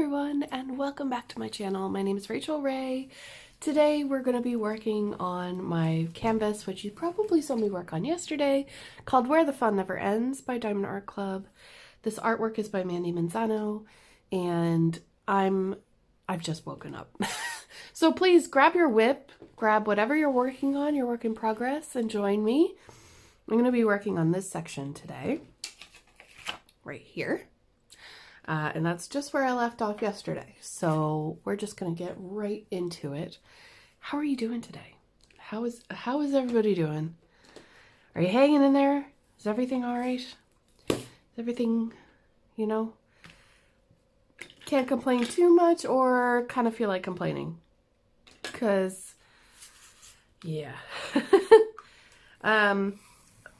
everyone, and welcome back to my channel. My name is RACHELRAE. Today we're going to be working on my canvas, which you probably saw me work on yesterday, called Where the Fun Never Ends by Diamond Art Club. This artwork is by Mandy Manzano, and I've just woken up. So please grab your whip, grab whatever you're working on, your work in progress, and join me. I'm going to be working on this section today, right here. And that's just where I left off yesterday. So we're just going to get right into it. How are you doing today? How is everybody doing? Are you hanging in there? Is everything all right? Is everything, can't complain too much or kind of feel like complaining? Because, yeah. I'm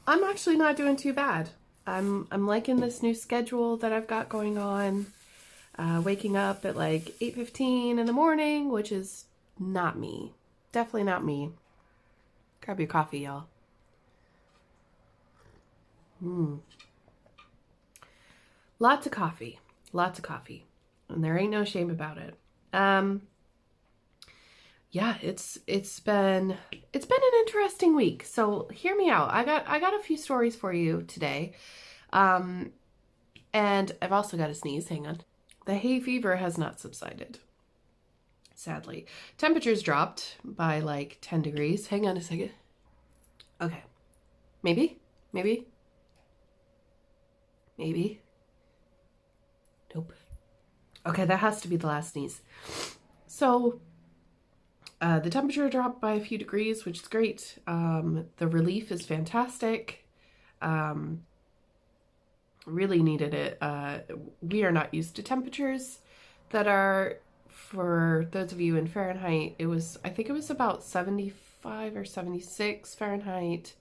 actually not doing too bad. I'm liking this new schedule that I've got going on. Waking up at like 8:15 in the morning, which is not me. Definitely not me. Grab your coffee, y'all. Lots of coffee. Lots of coffee. And there ain't no shame about it. Yeah, it's been an interesting week. So hear me out. I got a few stories for you today. And I've also got a sneeze. Hang on. The hay fever has not subsided, sadly. Temperatures dropped by like 10 degrees. Hang on a second. Okay. Maybe. Nope. Okay, that has to be the last sneeze. So the temperature dropped by a few degrees, which is great. The relief is fantastic. Really needed it. We are not used to temperatures that are, for those of you in Fahrenheit, I think it was about 75 or 76 Fahrenheit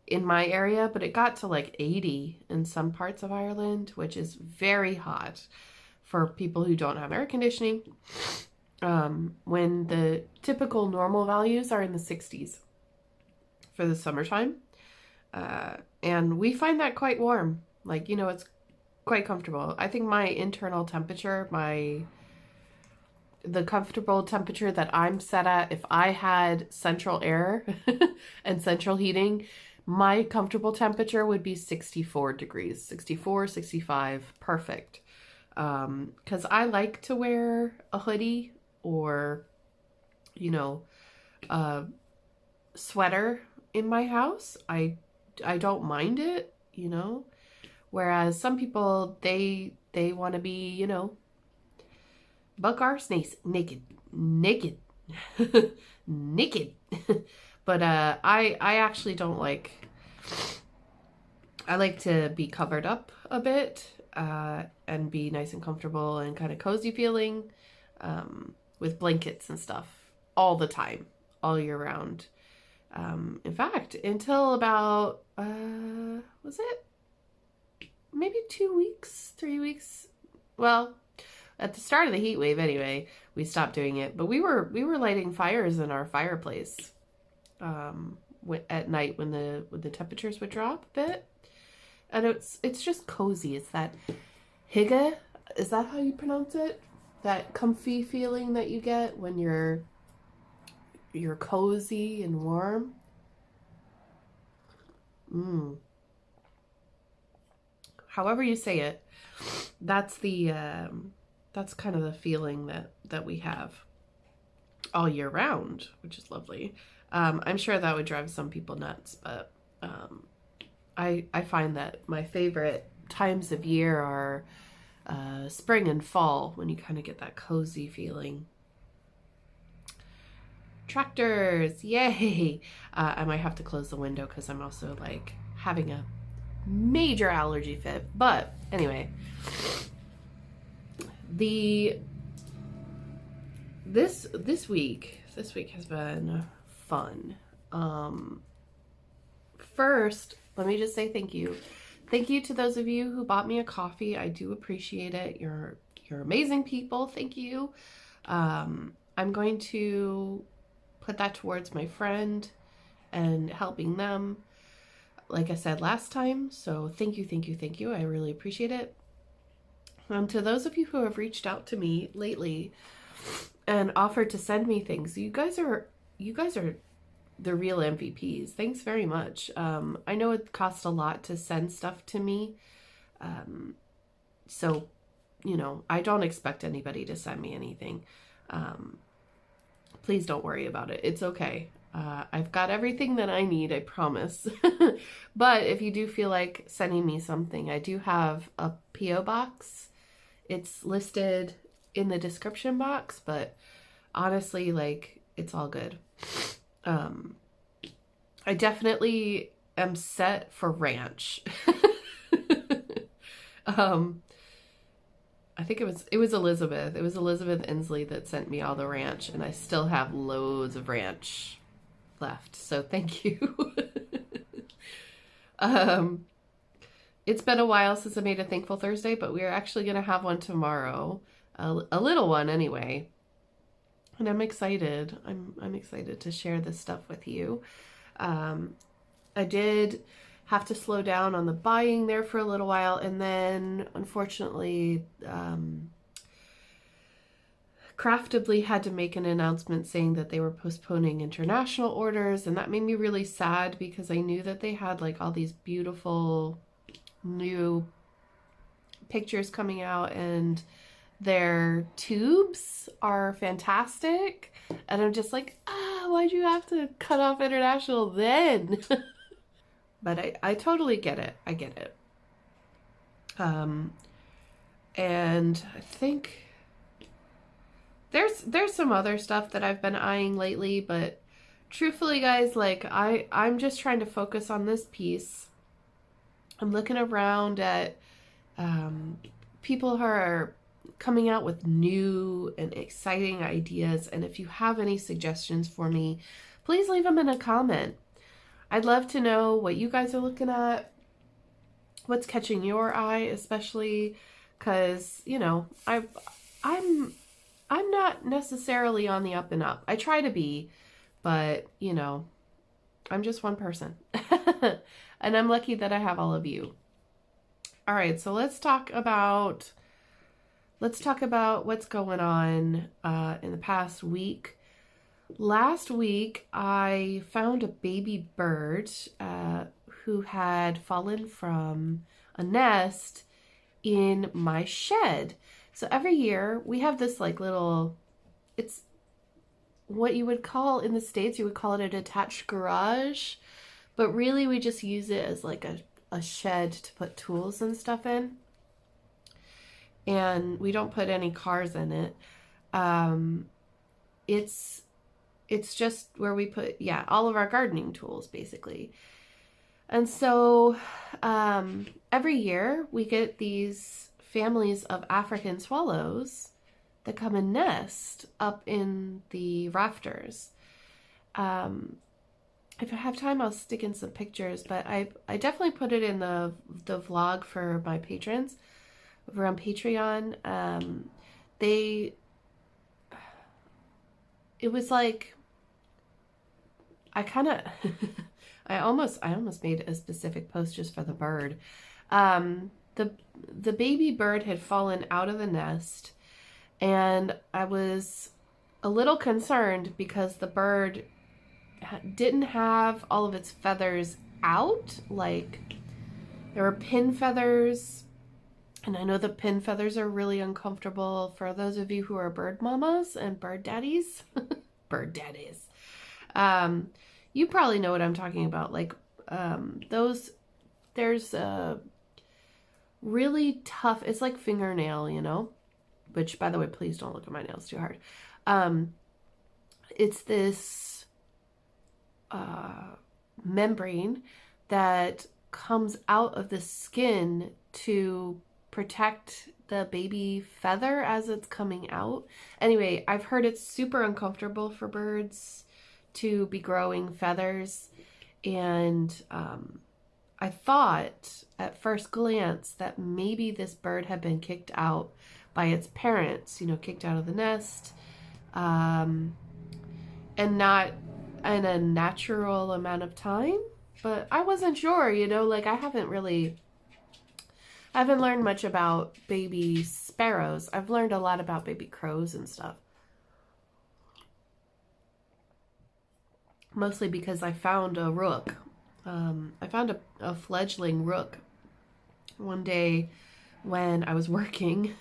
in my area, but it got to like 80 in some parts of Ireland, which is very hot for people who don't have air conditioning. When the typical normal values are in the 60s for the summertime. And we find that quite warm. Like, it's quite comfortable. I think my internal temperature, the comfortable temperature that I'm set at, if I had central air and central heating, my comfortable temperature would be 64 degrees, 64, 65, perfect. Because I like to wear a hoodie or, a sweater in my house. I don't mind it, Whereas some people, they want to be, buck arse naked. Naked. But I actually don't like, I like to be covered up a bit and be nice and comfortable and kind of cozy feeling with blankets and stuff all the time, all year round. In fact, until about, was it maybe 2 weeks, 3 weeks? Well, at the start of the heat wave anyway, we stopped doing it, but we were lighting fires in our fireplace at night when the temperatures would drop a bit. And it's just cozy. It's that hygge, is that how you pronounce it? That comfy feeling that you get when you're cozy and warm. However you say it, that's kind of the feeling that we have all year round, which is lovely. I'm sure that would drive some people nuts, but I find that my favorite times of year are spring and fall, when you kind of get that cozy feeling. Tractors, yay! I might have to close the window because I'm also like having a major allergy fit. But anyway, this week has been fun. First, let me just say thank you. Thank you to those of you who bought me a coffee. I do appreciate it. You're amazing people. Thank you. I'm going to put that towards my friend and helping them, like I said last time. So thank you. I really appreciate it. To those of you who have reached out to me lately and offered to send me things, you guys are the real MVPs. Thanks very much. I know it costs a lot to send stuff to me. So, you know, I don't expect anybody to send me anything. Please don't worry about it. It's okay. I've got everything that I need, I promise. But if you do feel like sending me something, I do have a P.O. box. It's listed in the description box, but honestly, like, it's all good. I definitely am set for ranch. I think it was Elizabeth. It was Elizabeth Inslee that sent me all the ranch, and I still have loads of ranch left. So thank you. It's been a while since I made a Thankful Thursday, but we are actually going to have one tomorrow. A little one anyway. And I'm excited. I'm excited to share this stuff with you. I did have to slow down on the buying there for a little while, and then unfortunately Craftably had to make an announcement saying that they were postponing international orders, and that made me really sad because I knew that they had like all these beautiful new pictures coming out, and their tubes are fantastic, and I'm just like, why'd you have to cut off international then? But I totally get it. I get it. And I think there's some other stuff that I've been eyeing lately, but truthfully, guys, like I'm just trying to focus on this piece. I'm looking around at people who are coming out with new and exciting ideas, and if you have any suggestions for me, please leave them in a comment. I'd love to know what you guys are looking at, what's catching your eye, especially because, you know, I'm not necessarily on the up and up. I try to be, but, you know, I'm just one person. And I'm lucky that I have all of you. All right, so let's talk about what's going on in the past week. Last week, I found a baby bird who had fallen from a nest in my shed. So every year we have this like little, it's what you would call in the States, you would call it a detached garage, but really we just use it as like a shed to put tools and stuff in. And we don't put any cars in it. It's just where we put, all of our gardening tools, basically. And so every year we get these families of African swallows that come and nest up in the rafters. If I have time, I'll stick in some pictures, but I definitely put it in the vlog for my patrons over on Patreon. It was like, I almost made a specific post just for the bird. The baby bird had fallen out of the nest, and I was a little concerned because the bird didn't have all of its feathers out. Like, there were pin feathers, and I know the pin feathers are really uncomfortable for those of you who are bird mamas and bird daddies. Bird daddies. You probably know what I'm talking about. Like, there's a really tough, it's like fingernail, you know, which, by the way, please don't look at my nails too hard. It's this membrane that comes out of the skin to protect the baby feather as it's coming out. Anyway, I've heard it's super uncomfortable for birds to be growing feathers, and I thought at first glance that maybe this bird had been kicked out by its parents, you know, kicked out of the nest, and not in a natural amount of time. But I wasn't sure, you know, like I haven't learned much about babies sparrows. I've learned a lot about baby crows and stuff. Mostly because I found a rook. I found a fledgling rook one day when I was working,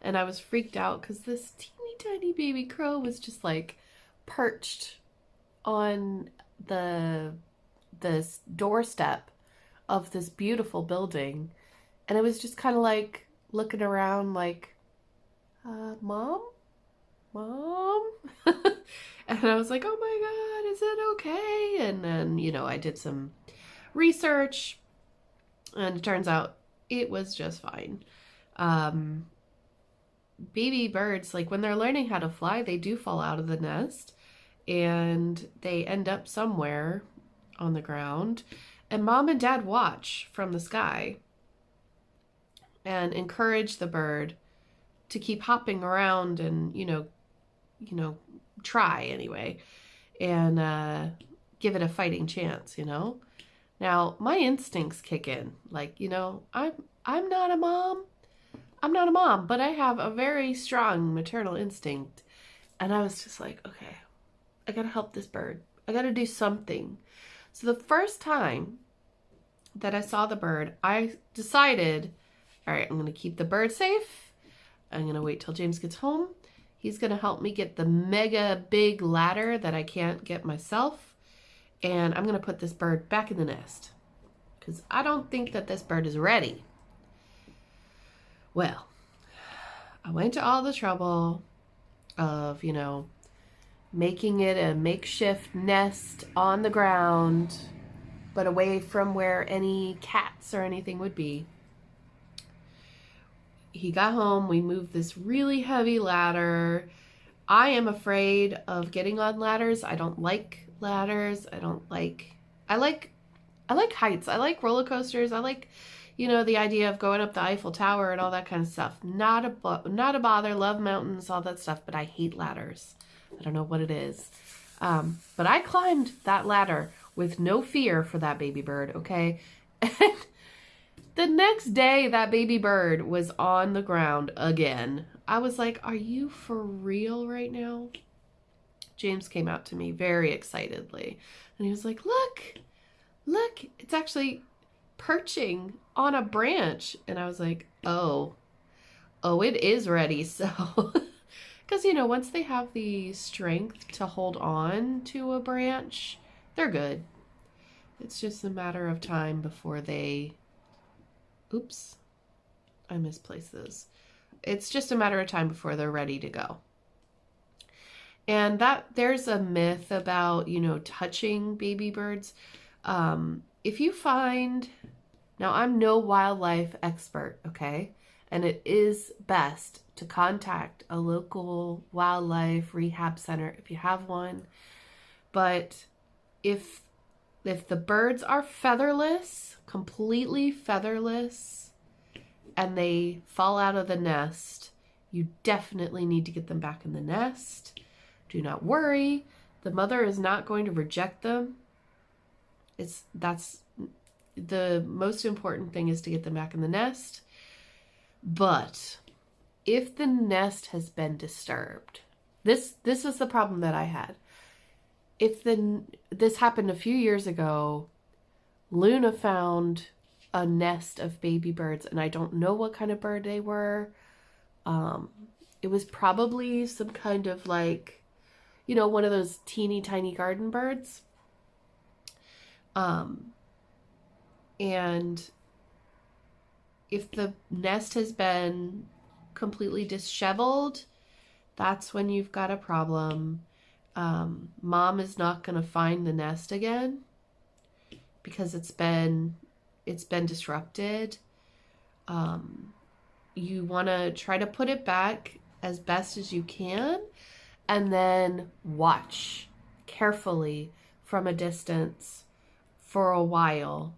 and I was freaked out because this teeny tiny baby crow was just like perched on the doorstep of this beautiful building, and it was just kind of like looking around like, Mom? And I was like, oh my God, is it okay? And then, you know, I did some research, and it turns out it was just fine. Baby birds, like when they're learning how to fly, they do fall out of the nest and they end up somewhere on the ground. And Mom and Dad watch from the sky and encourage the bird to keep hopping around and, you know, try anyway, and give it a fighting chance, you know. Now, my instincts kick in. Like, you know, I'm not a mom. I'm not a mom, but I have a very strong maternal instinct. And I was just like, okay, I gotta help this bird. I gotta do something. So the first time that I saw the bird, I decided, all right, I'm gonna keep the bird safe. I'm gonna wait till James gets home. He's gonna help me get the mega big ladder that I can't get myself. And I'm gonna put this bird back in the nest because I don't think that this bird is ready. Well, I went to all the trouble of, you know, making it a makeshift nest on the ground, but away from where any cats or anything would be. He got home, we moved this really heavy ladder. I am afraid of getting on ladders. I don't like ladders. I like heights. I like roller coasters. I like, you know, the idea of going up the Eiffel Tower and all that kind of stuff. Not a bother. Love mountains, all that stuff, but I hate ladders. I don't know what it is. But I climbed that ladder with no fear for that baby bird, okay? And the next day, that baby bird was on the ground again. I was like, are you for real right now? James came out to me very excitedly. And he was like, look, it's actually perching on a branch. And I was like, oh, it is ready. So, because, you know, once they have the strength to hold on to a branch, they're good. It's just a matter of time before they... Oops, I misplaced this. It's just a matter of time before they're ready to go. And that there's a myth about, you know, touching baby birds. If you find, now I'm no wildlife expert, okay? And it is best to contact a local wildlife rehab center if you have one. But if the birds are featherless, completely featherless, and they fall out of the nest, you definitely need to get them back in the nest. Do not worry. The mother is not going to reject them. That's the most important thing, is to get them back in the nest. But if the nest has been disturbed, this is the problem that I had. This happened a few years ago. Luna found a nest of baby birds, and I don't know what kind of bird they were. It was probably some kind of like, you know, one of those teeny tiny garden birds. And if the nest has been completely disheveled, that's when you've got a problem. Mom is not going to find the nest again because it's been disrupted. You want to try to put it back as best as you can, and then watch carefully from a distance for a while.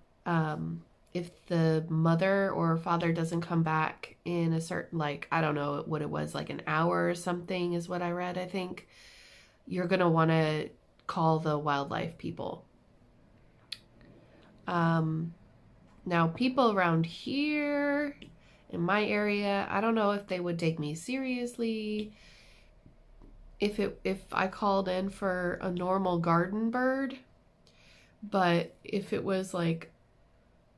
If the mother or father doesn't come back in a certain, like, I don't know what it was, like an hour or something is what I read, I think, you're going to want to call the wildlife people. Now, people around here in my area. I don't know if they would take me seriously if I called in for a normal garden bird, but if it was like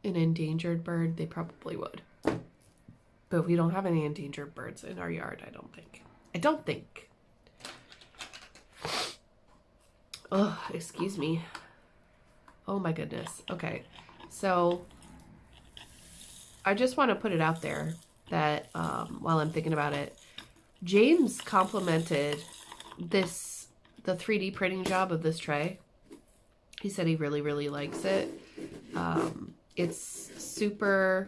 an endangered bird, they probably would. But we don't have any endangered birds in our yard, I don't think. I don't think. Oh, excuse me. Oh my goodness. Okay. So I just want to put it out there that while I'm thinking about it, James complimented the 3D printing job of this tray. He said he really, really likes it. It's super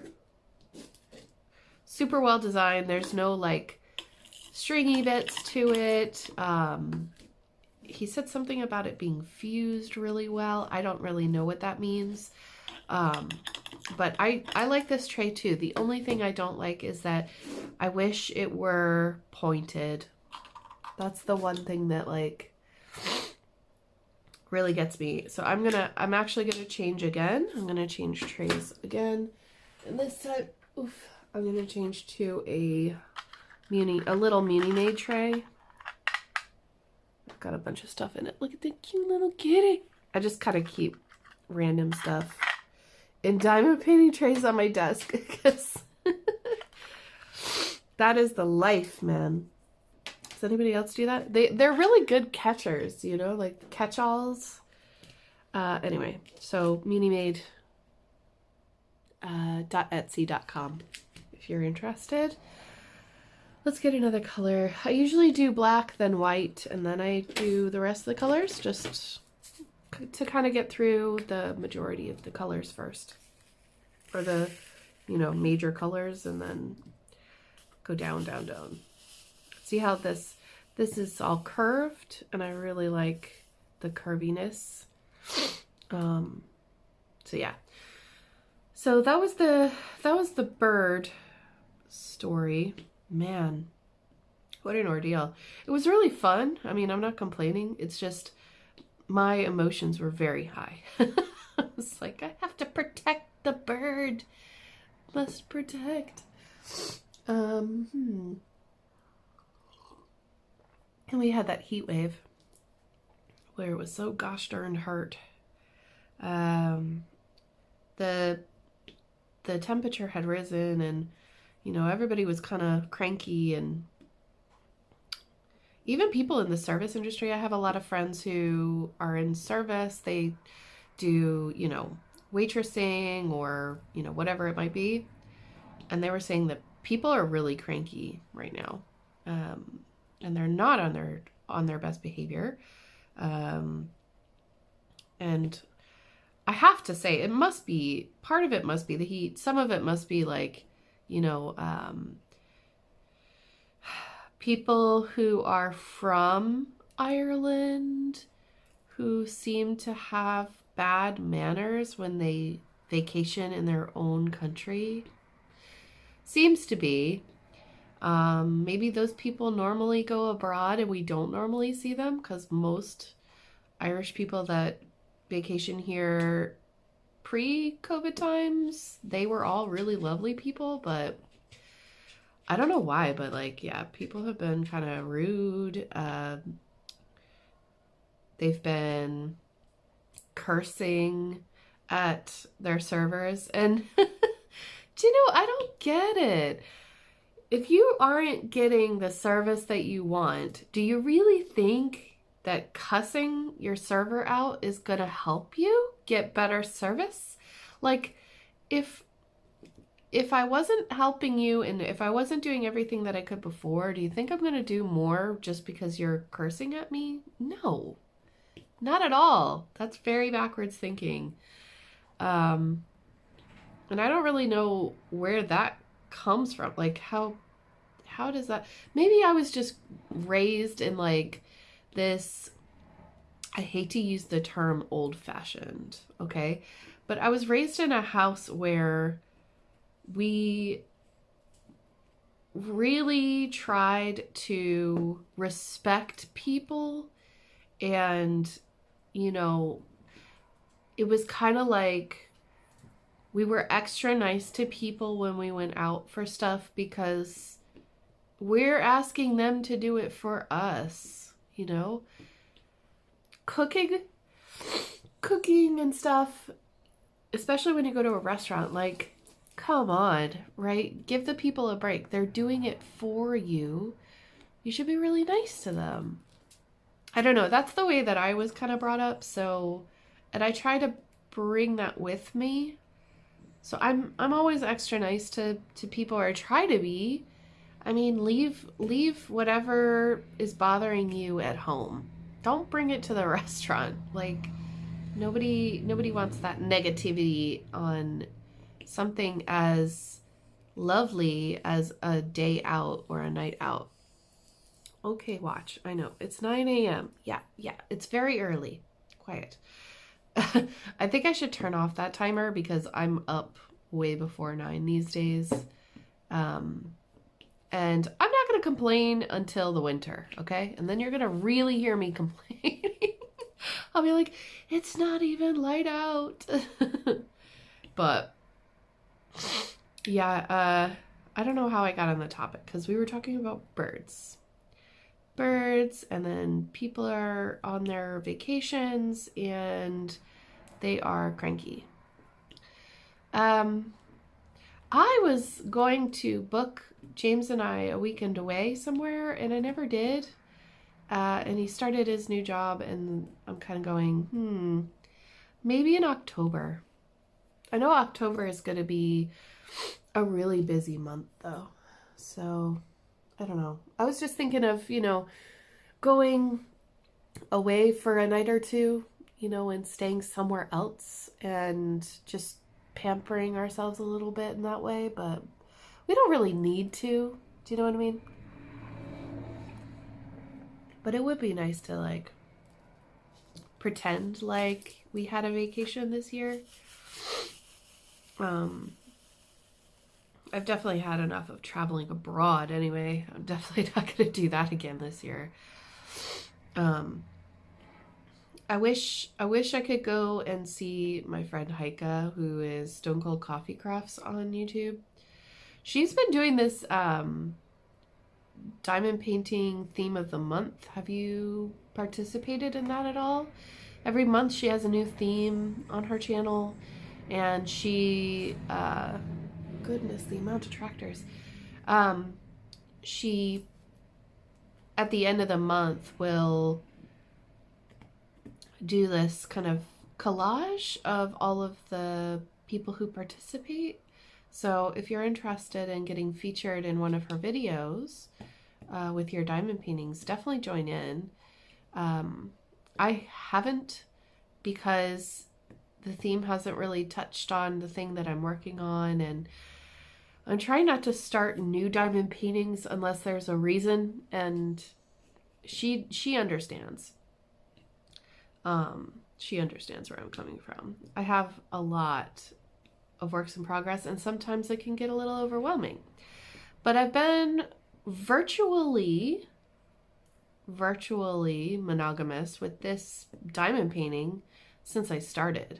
well designed. There's no like stringy bits to it. He said something about it being fused really well. I don't really know what that means. But I like this tray too. The only thing I don't like is that I wish it were pointed. That's the one thing that like really gets me. So I'm actually gonna change again. I'm gonna change trays again. And this time, I'm gonna change to a little Muni Made tray. I've got a bunch of stuff in it. Look at the cute little kitty. I just kind of keep random stuff in diamond painting trays on my desk because that is the life, man. Does anybody else do that? They're really good catchers, you know, like catch-alls. Anyway, so munimade.etsy.com if you're interested. Let's get another color. I usually do black, then white, and then I do the rest of the colors just to kind of get through the majority of the colors first. Or the, you know, major colors, and then go down, down, down. See how this is all curved, and I really like the curviness. So yeah. So that was the bird story. Man, what an ordeal. It was really fun. I mean, I'm not complaining. It's just my emotions were very high. I was like, I have to protect the bird. Must protect. And we had that heat wave where it was so gosh darn hurt. The temperature had risen, and you know, everybody was kind of cranky, and even people in the service industry. I have a lot of friends who are in service. They do, you know, waitressing or, you know, whatever it might be. And they were saying that people are really cranky right now. And they're not on their best behavior. And I have to say, part of it must be the heat. Some of it must be like, you know, people who are from Ireland who seem to have bad manners when they vacation in their own country. Seems to be. Maybe those people normally go abroad and we don't normally see them, because most Irish people that vacation here pre-COVID times, they were all really lovely people, but I don't know why, but like, yeah, people have been kind of rude. They've been cursing at their servers, and do you know, I don't get it. If you aren't getting the service that you want, do you really think that cussing your server out is going to help you get better service? Like, if I wasn't helping you and if I wasn't doing everything that I could before, do you think I'm going to do more just because you're cursing at me? No, not at all. That's very backwards thinking. And I don't really know where that comes from. Like, how does that, maybe I was just raised in like this, I hate to use the term old-fashioned, okay? But I was raised in a house where we really tried to respect people, and, you know, it was kind of like We were extra nice to people when we went out for stuff because we're asking them to do it for us, you know? Cooking and stuff, especially when you go to a restaurant, like, come on, right? Give the people a break. They're doing it for you. You should be really nice to them. I don't know. That's the way that I was kind of brought up. So, and I try to bring that with me. So I'm always extra nice to people, or I try to be. I mean, leave whatever is bothering you at home. Don't bring it to the restaurant. Like, nobody wants that negativity on something as lovely as a day out or a night out. Okay, watch. I know. It's 9 a.m. Yeah. It's very early. Quiet. I think I should turn off that timer because I'm up way before 9 these days. And I'm not going to complain until the winter, okay? And then you're going to really hear me complaining. I'll be like, it's not even light out. But, yeah, I don't know how I got on the topic because we were talking about birds. And then people are on their vacations and they are cranky. I was going to book James and I a weekend away somewhere and I never did. And he started his new job and I'm kind of going, maybe in October. I know October is going to be a really busy month though. So I don't know. I was just thinking of, going away for a night or two, and staying somewhere else and just pampering ourselves a little bit in that way, but we don't really need to. Do you know what I mean? But it would be nice to like pretend like we had a vacation this year. I've definitely had enough of traveling abroad anyway. I'm definitely not going to do that again this year. I wish I could go and see my friend Heike, who is Stone Cold Coffee Crafts on YouTube. She's been doing this diamond painting theme of the month. Have you participated in that at all? Every month she has a new theme on her channel, and she goodness, the amount of tractors. She at the end of the month will do this kind of collage of all of the people who participate. So if you're interested in getting featured in one of her videos with your diamond paintings, definitely join in. I haven't, because the theme hasn't really touched on the thing that I'm working on, and I'm trying not to start new diamond paintings unless there's a reason, and she understands. She understands where I'm coming from. I have a lot of works in progress, and sometimes it can get a little overwhelming. But I've been virtually monogamous with this diamond painting since I started.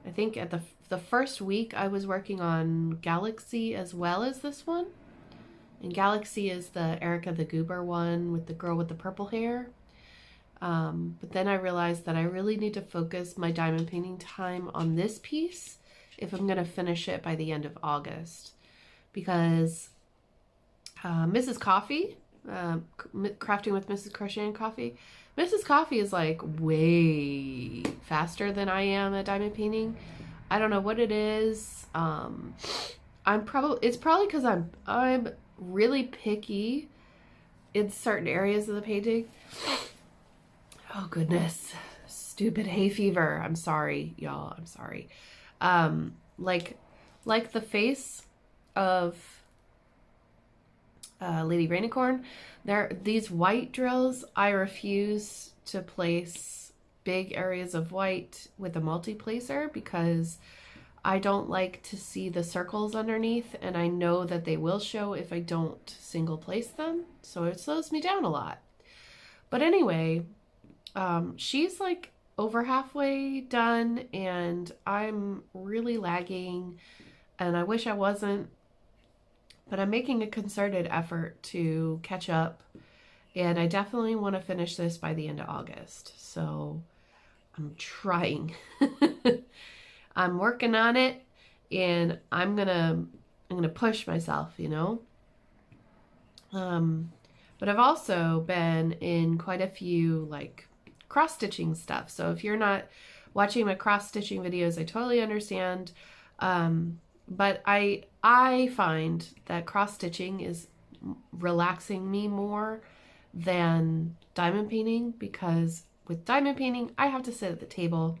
I think at the first week I was working on Galaxy as well as this one. And Galaxy is the Erica the Goober one with the girl with the purple hair. But then I realized that I really need to focus my diamond painting time on this piece if I'm going to finish it by the end of August. Because Mrs. Coffee, Crafting with Mrs. Crochet and Coffee, Mrs. Coffee is like way faster than I am at diamond painting. I don't know what it is. It's probably because I'm really picky in certain areas of the painting. Oh goodness, stupid hay fever. I'm sorry, y'all. I'm sorry. Like the face of Lady Rainicorn, these white drills, I refuse to place big areas of white with a multi-placer because I don't like to see the circles underneath, and I know that they will show if I don't single place them, so it slows me down a lot. But anyway, she's like over halfway done and I'm really lagging and I wish I wasn't, but I'm making a concerted effort to catch up, and I definitely want to finish this by the end of August. So I'm trying. I'm working on it, and I'm gonna push myself, you know. But I've also been in quite a few like cross-stitching stuff. So if you're not watching my cross-stitching videos, I totally understand. But I find that cross-stitching is relaxing me more than diamond painting, because with diamond painting, I have to sit at the table.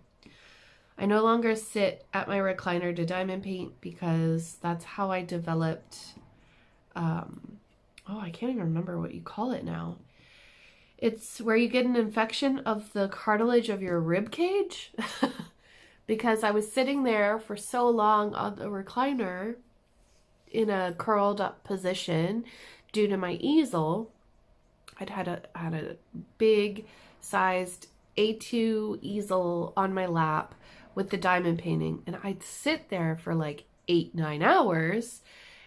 I no longer sit at my recliner to diamond paint because that's how I developed, I can't even remember what you call it now. It's where you get an infection of the cartilage of your rib cage. Because I was sitting there for so long on the recliner in a curled up position due to my easel. I'd had a big sized A2 easel on my lap with the diamond painting, and I'd sit there for like 8-9 hours,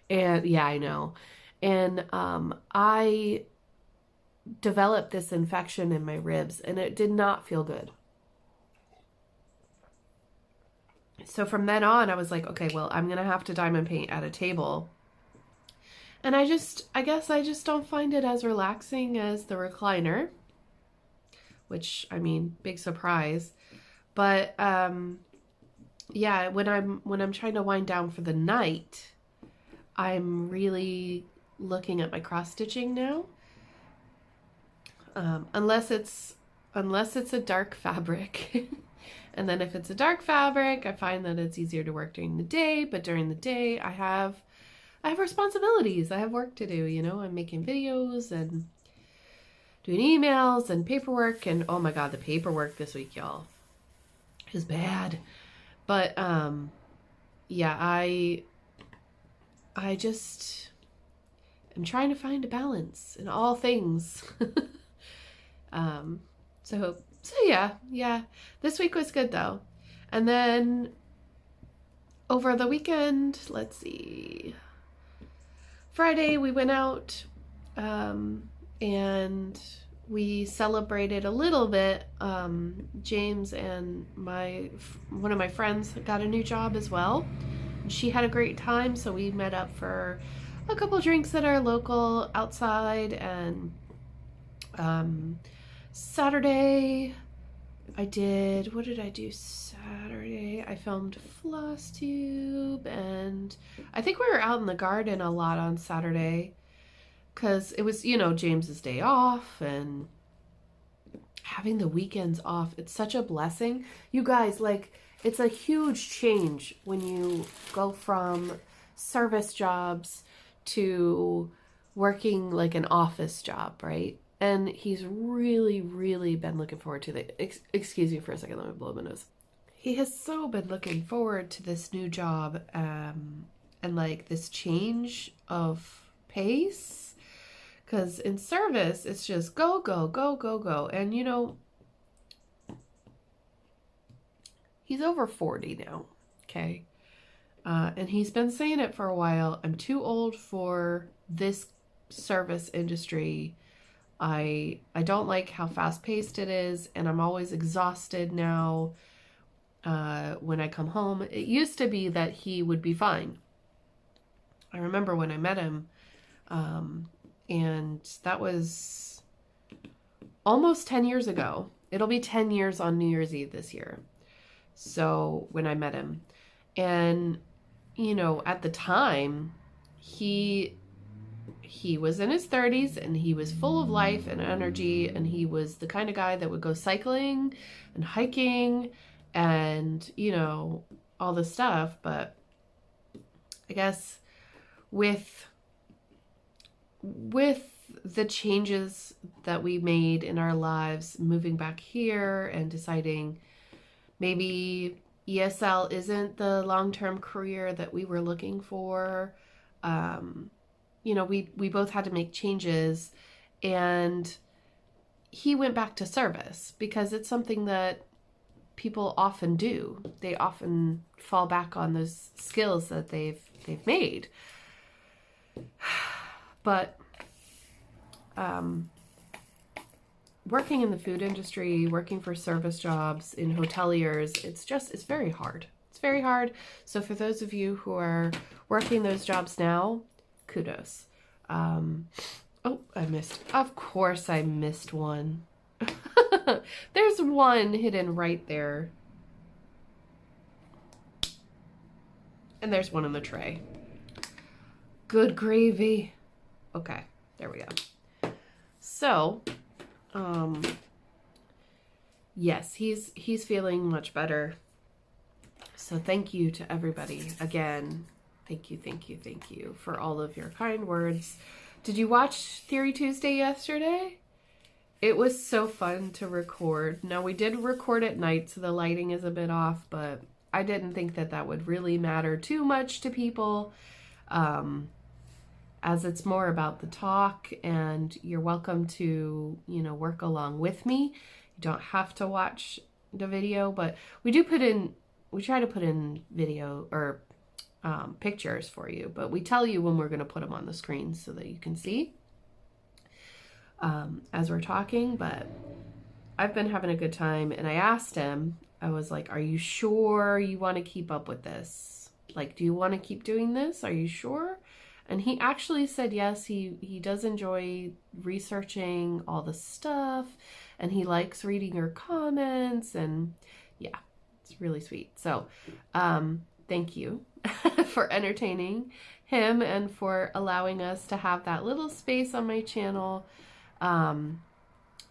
and yeah, I know. And I developed this infection in my ribs, and it did not feel good. So from then on, I was like, okay, well, I'm going to have to diamond paint at a table. And I guess I just don't find it as relaxing as the recliner, which, I mean, big surprise. But, yeah, when I'm trying to wind down for the night, I'm really looking at my cross stitching now. Unless it's a dark fabric. And then if it's a dark fabric, I find that it's easier to work during the day, but during the day I have responsibilities. I have work to do, you know. I'm making videos and doing emails and paperwork, and oh my god, the paperwork this week, y'all, is bad. But yeah, I just am trying to find a balance in all things. So yeah, this week was good though. And then over the weekend, let's see, Friday we went out and we celebrated a little bit. James and one of my friends got a new job as well. She had a great time, so we met up for a couple drinks at our local outside. And Saturday, what did I do Saturday? I filmed Floss Tube, and I think we were out in the garden a lot on Saturday because it was, you know, James's day off, and having the weekends off, it's such a blessing. You guys, like, it's a huge change when you go from service jobs to working like an office job, right? And he's really, really been looking forward to excuse me for a second, let me blow my nose. He has so been looking forward to this new job, and like this change of pace. Because in service, it's just go, go, go, go, go. And you know, he's over 40 now, okay? And he's been saying it for a while. I'm too old for this service industry. I don't like how fast-paced it is, and I'm always exhausted now when I come home. It used to be that he would be fine. I remember when I met him, and that was almost 10 years ago. It'll be 10 years on New Year's Eve this year. So when I met him, and you know, at the time, he was in his 30s, and he was full of life and energy, and he was the kind of guy that would go cycling and hiking and, you know, all this stuff. But I guess with the changes that we made in our lives, moving back here and deciding maybe ESL isn't the long-term career that we were looking for, you know, we both had to make changes, and he went back to service because it's something that people often do. They often fall back on those skills that they've made. But working in the food industry, working for service jobs, in hoteliers, it's very hard. It's very hard. So for those of you who are working those jobs now, kudos. Oh, I missed. Of course I missed one. There's one hidden right there. And there's one in the tray. Good gravy. Okay, there we go. So, yes, he's feeling much better. So thank you to everybody. Again, thank you for all of your kind words. Did you watch Theory Tuesday yesterday? It was so fun to record. Now, we did record at night, so the lighting is a bit off, but I didn't think that that would really matter too much to people, as it's more about the talk, and you're welcome to, you know, work along with me. You don't have to watch the video, but we try to put in video or pictures for you, but we tell you when we're going to put them on the screen so that you can see as we're talking. But I've been having a good time, and I asked him, I was like, are you sure you want to keep up with this? Like, do you want to keep doing this? Are you sure? And he actually said yes. He does enjoy researching all the stuff, and he likes reading your comments, and yeah, it's really sweet. So thank you for entertaining him and for allowing us to have that little space on my channel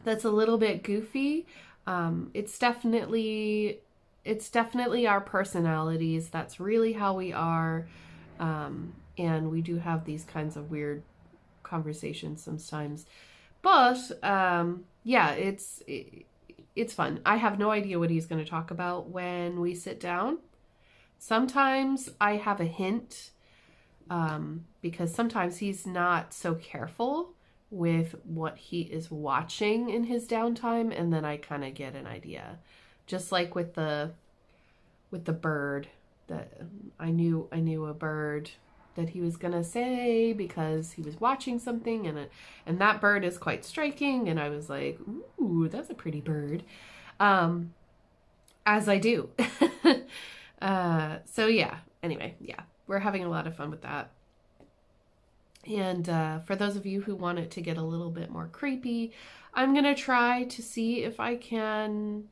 that's a little bit goofy. It's definitely our personalities. That's really how we are. And we do have these kinds of weird conversations sometimes. But yeah, it's fun. I have no idea what he's going to talk about when we sit down. Sometimes I have a hint, because sometimes he's not so careful with what he is watching in his downtime, and then I kind of get an idea. Just like with the bird, that I knew a bird that he was gonna say because he was watching something, and that bird is quite striking, and I was like, ooh, that's a pretty bird, as I do. So yeah, anyway, yeah, we're having a lot of fun with that. And for those of you who want it to get a little bit more creepy, I'm gonna try to see if I can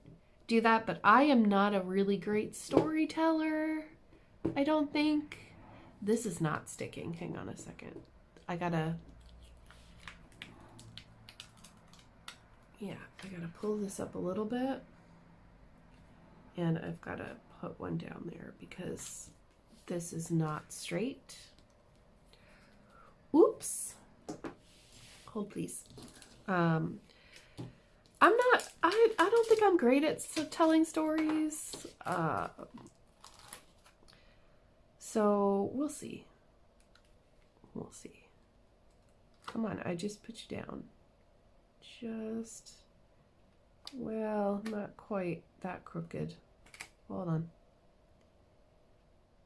do that, but I am not a really great storyteller, I don't think. This is not sticking. Hang on a second. I gotta pull this up a little bit, and I've gotta put one down there because this is not straight. Oops. Hold please. I don't think I'm great at telling stories. So we'll see. We'll see. Come on, I just put you down. Well, not quite that crooked. Hold on.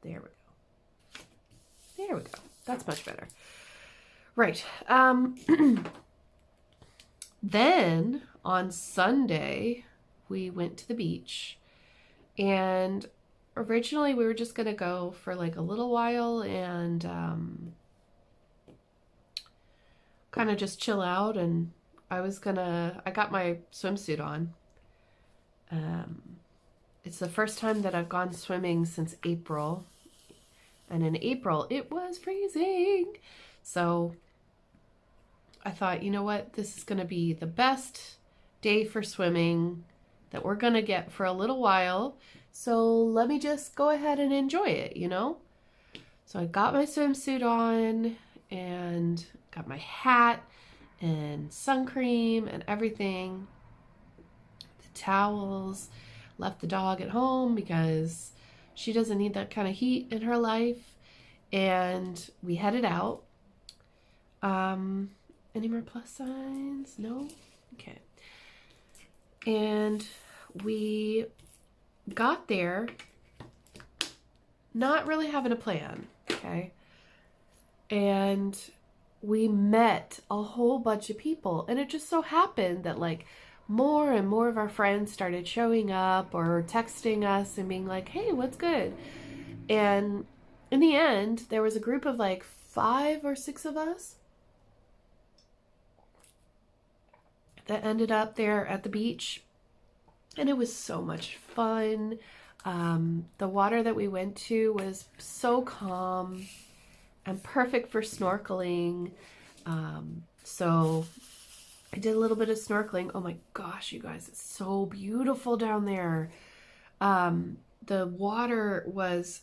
There we go. There we go. That's much better. Right. Then on Sunday, we went to the beach, and originally we were just going to go for like a little while and kind of just chill out, and I got my swimsuit on. It's the first time that I've gone swimming since April, and in April it was freezing. So I thought, you know what, this is going to be the best day for swimming that we're going to get for a little while. So let me just go ahead and enjoy it, you know? So I got my swimsuit on and got my hat and sun cream and everything. The towels. Left the dog at home because she doesn't need that kind of heat in her life. And we headed out. Any more plus signs? No? Okay. And we got there not really having a plan, okay? And we met a whole bunch of people, and it just so happened that like more and more of our friends started showing up or texting us and being like, hey, what's good? And in the end, there was a group of like 5 or 6 of us that ended up there at the beach, and it was so much fun. The water that we went to was so calm and perfect for snorkeling. So I did a little bit of snorkeling. Oh my gosh, you guys, it's so beautiful down there. The water was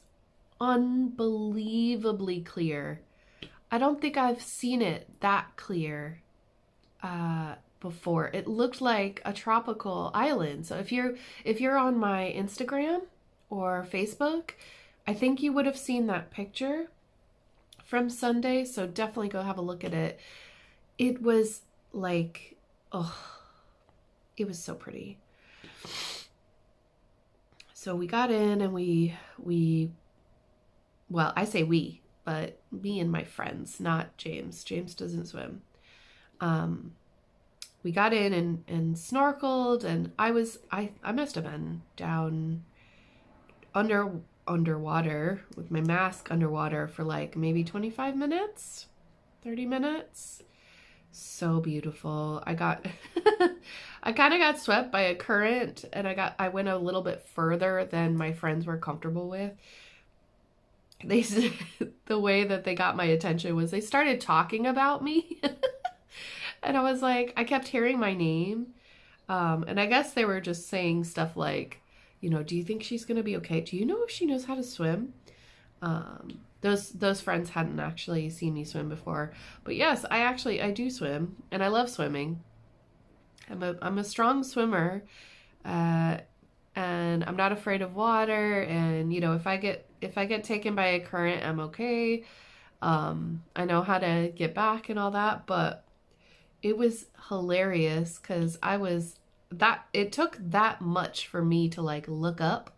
unbelievably clear. I don't think I've seen it that clear before. It looked like a tropical island. So if you're on my Instagram or Facebook, I think you would have seen that picture from Sunday. So definitely go have a look at it. It was like, oh, it was so pretty. So we got in and well, I say we, but me and my friends, not James. James doesn't swim. We got in and snorkeled, and I must have been down underwater with my mask underwater for like maybe 25 minutes, 30 minutes. So beautiful. I kind of got swept by a current, and I went a little bit further than my friends were comfortable with. The way that they got my attention was they started talking about me. And I was like, I kept hearing my name. And I guess they were just saying stuff like, you know, do you think she's going to be okay? Do you know if she knows how to swim? Those friends hadn't actually seen me swim before. But yes, I do swim, and I love swimming. I'm a strong swimmer, and I'm not afraid of water. And, you know, if I get taken by a current, I'm okay. I know how to get back and all that, but it was hilarious because it took that much for me to like look up,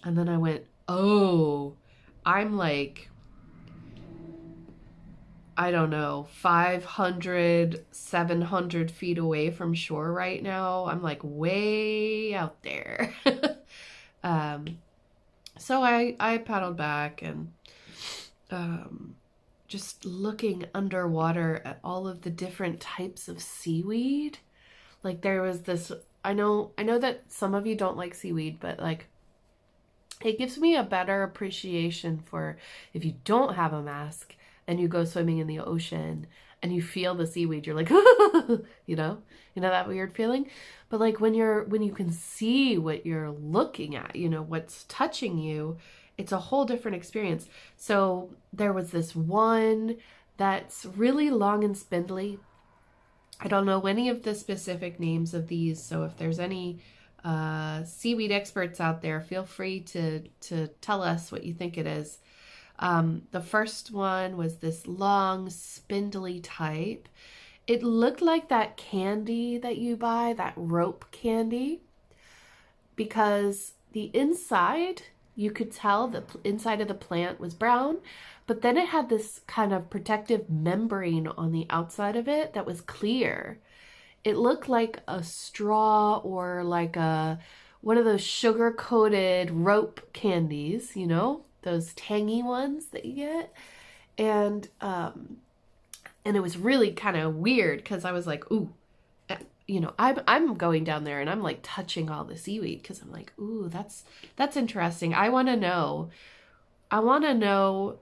and then I went, oh, I'm like, I don't know, 500, 700 feet away from shore right now. I'm like way out there. So I paddled back and just looking underwater at all of the different types of seaweed. Like there was this, I know that some of you don't like seaweed, but like it gives me a better appreciation for if you don't have a mask and you go swimming in the ocean and you feel the seaweed, you're like, you know that weird feeling. But like when you can see what you're looking at, you know, what's touching you, it's a whole different experience. So there was this one that's really long and spindly. I don't know any of the specific names of these, so if there's any seaweed experts out there, feel free to tell us what you think it is. The first one was this long, spindly type. It looked like that candy that you buy, that rope candy, because the inside, you could tell the inside of the plant was brown, but then it had this kind of protective membrane on the outside of it that was clear. It looked like a straw or like one of those sugar-coated rope candies, you know, those tangy ones that you get. And it was really kind of weird because I was like, ooh, you know, I'm going down there and I'm like touching all the seaweed because I'm like, ooh, that's interesting. I want to know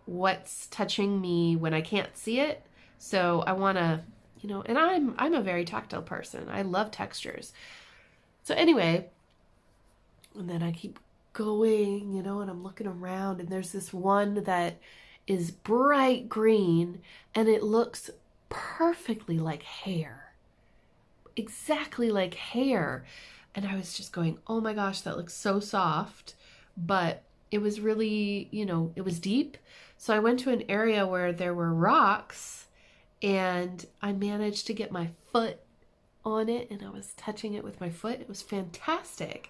what's touching me when I can't see it. So I want to, you know, and I'm a very tactile person. I love textures. So anyway, and then I keep going, you know, and I'm looking around, and there's this one that is bright green and it looks perfectly like hair. Exactly like hair. And I was just going, oh my gosh, that looks so soft. But it was really, you know, it was deep. So I went to an area where there were rocks, and I managed to get my foot on it, and I was touching it with my foot. It was fantastic.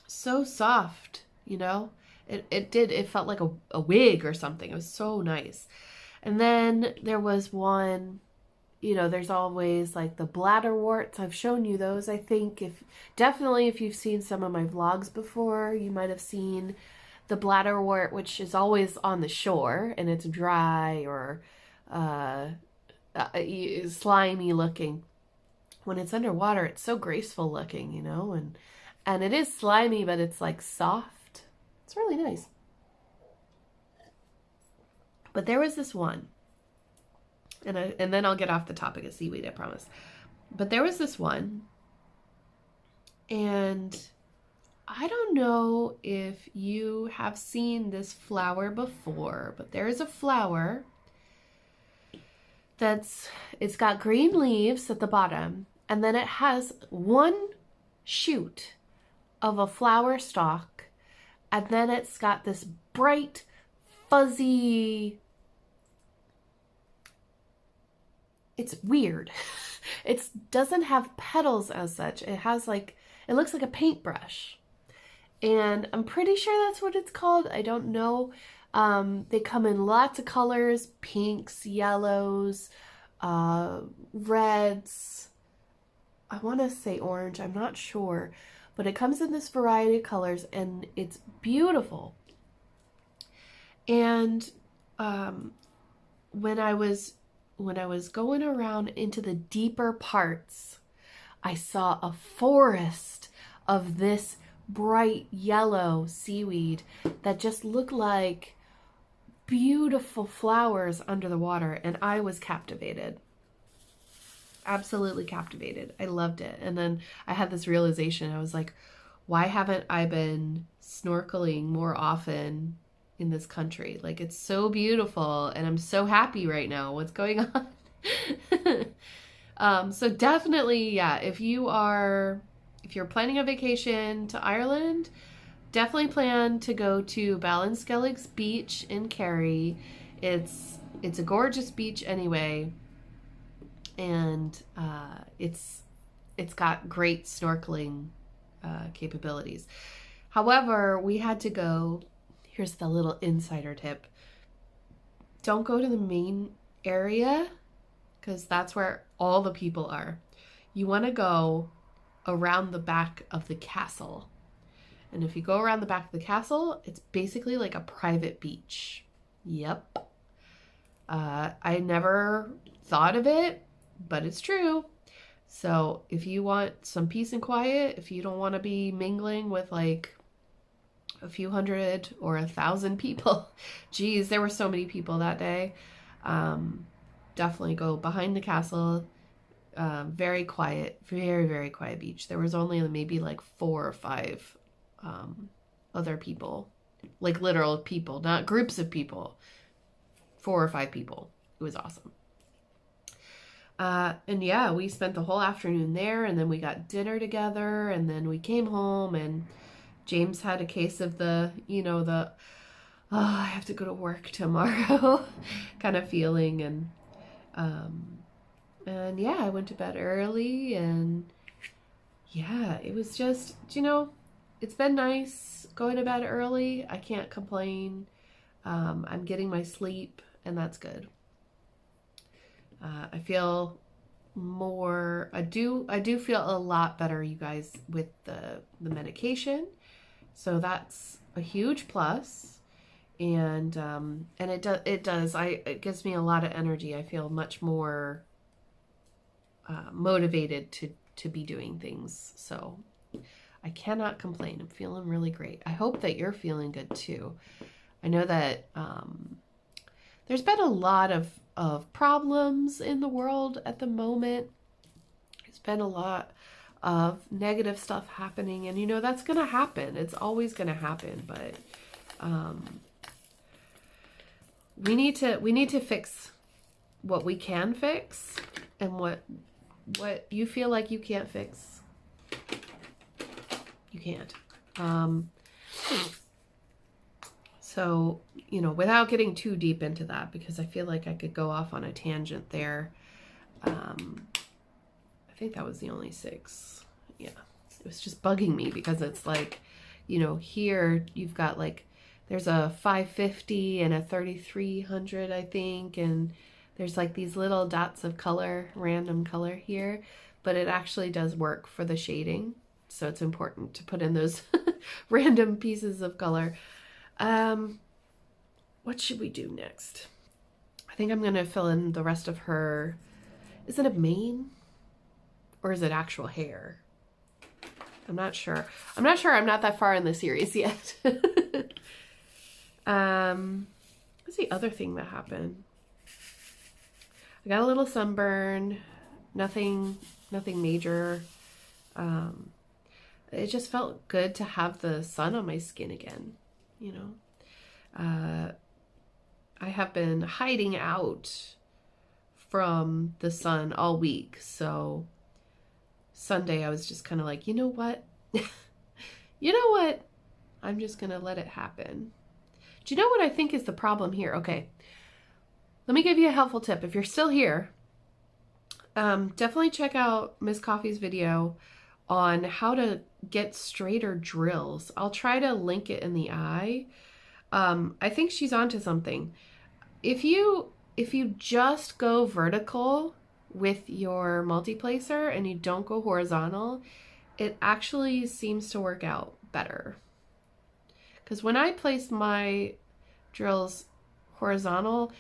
so soft, you know? It felt like a wig or something. It was so nice. And then there was one, you know, there's always like the bladderworts. I've shown you those. I think definitely if you've seen some of my vlogs before, you might have seen the bladderwort, which is always on the shore and it's dry or slimy looking. When it's underwater, it's so graceful looking, you know, and it is slimy, but it's like soft. It's really nice. But there was this one, and then I'll get off the topic of seaweed, I promise. But there was this one, and I don't know if you have seen this flower before, but there is a flower it's got green leaves at the bottom, and then it has one shoot of a flower stalk, and then it's got this bright, fuzzy, it's weird. It doesn't have petals as such. It has like, it looks like a paintbrush. And I'm pretty sure that's what it's called. I don't know. They come in lots of colors, pinks, yellows, reds. I want to say orange. I'm not sure. But it comes in this variety of colors and it's beautiful. And when I was going around into the deeper parts, I saw a forest of this bright yellow seaweed that just looked like beautiful flowers under the water, and I was captivated. Absolutely captivated. I loved it. And then I had this realization. I was like, why haven't I been snorkeling more often in this country? Like, it's so beautiful and I'm so happy right now. What's going on? So definitely, yeah, if you're planning a vacation to Ireland, definitely plan to go to Ballinskellig's beach in Kerry. It's a gorgeous beach anyway, and it's got great snorkeling capabilities. However, we had to go. Here's the little insider tip: don't go to the main area because that's where all the people are. You want to go around the back of the castle. And if you go around the back of the castle, it's basically like a private beach. Yep. I never thought of it, but it's true. So if you want some peace and quiet, if you don't want to be mingling with like a few hundred or 1,000 people, geez, there were so many people that day. Definitely go behind the castle. Very quiet, very, very quiet beach. There was only maybe like 4 or 5 other people, like literal people, not groups of people, 4 or 5 people. It was awesome. And yeah, we spent the whole afternoon there, and then we got dinner together, and then we came home, and James had a case of the, you know, the, oh, I have to go to work tomorrow kind of feeling. And yeah, I went to bed early, and yeah, it was just, you know, it's been nice going to bed early. I can't complain. I'm getting my sleep, and that's good. I feel more, I do feel a lot better, you guys, with the medication. So that's a huge plus. And it gives me a lot of energy. I feel much more motivated to be doing things. So I cannot complain. I'm feeling really great. I hope that you're feeling good too. I know that there's been a lot of problems in the world at the moment. There's been a lot of negative stuff happening, and you know that's gonna happen. It's always gonna happen, but we need to fix what we can fix, and what you feel like you can't fix, you can't. So, you know, without getting too deep into that, because I feel like I could go off on a tangent there. I think that was the only 6. Yeah, it was just bugging me because it's like you know, here you've got like, there's a 550 and a 3300, I think, and there's like these little dots of color, random color here, but it actually does work for the shading. So it's important to put in those random pieces of color. What should we do next? I think I'm gonna fill in the rest of her. Is it a mane or is it actual hair? I'm not sure. I'm not sure. I'm not that far in the series yet. What's the other thing that happened? I got a little sunburn. Nothing major. It just felt good to have the sun on my skin again, you know. I have been hiding out from the sun all week, so Sunday I was just kind of like, you know what? You know what? I'm just gonna let it happen. Do you know what I think is the problem here? Okay, let me give you a helpful tip. If you're still here, definitely check out Miss Coffee's video on how to get straighter drills. I'll try to link it in the eye. I think she's onto something. If you just go vertical with your multiplacer and you don't go horizontal, it actually seems to work out better. Because when I place my drills horizontal,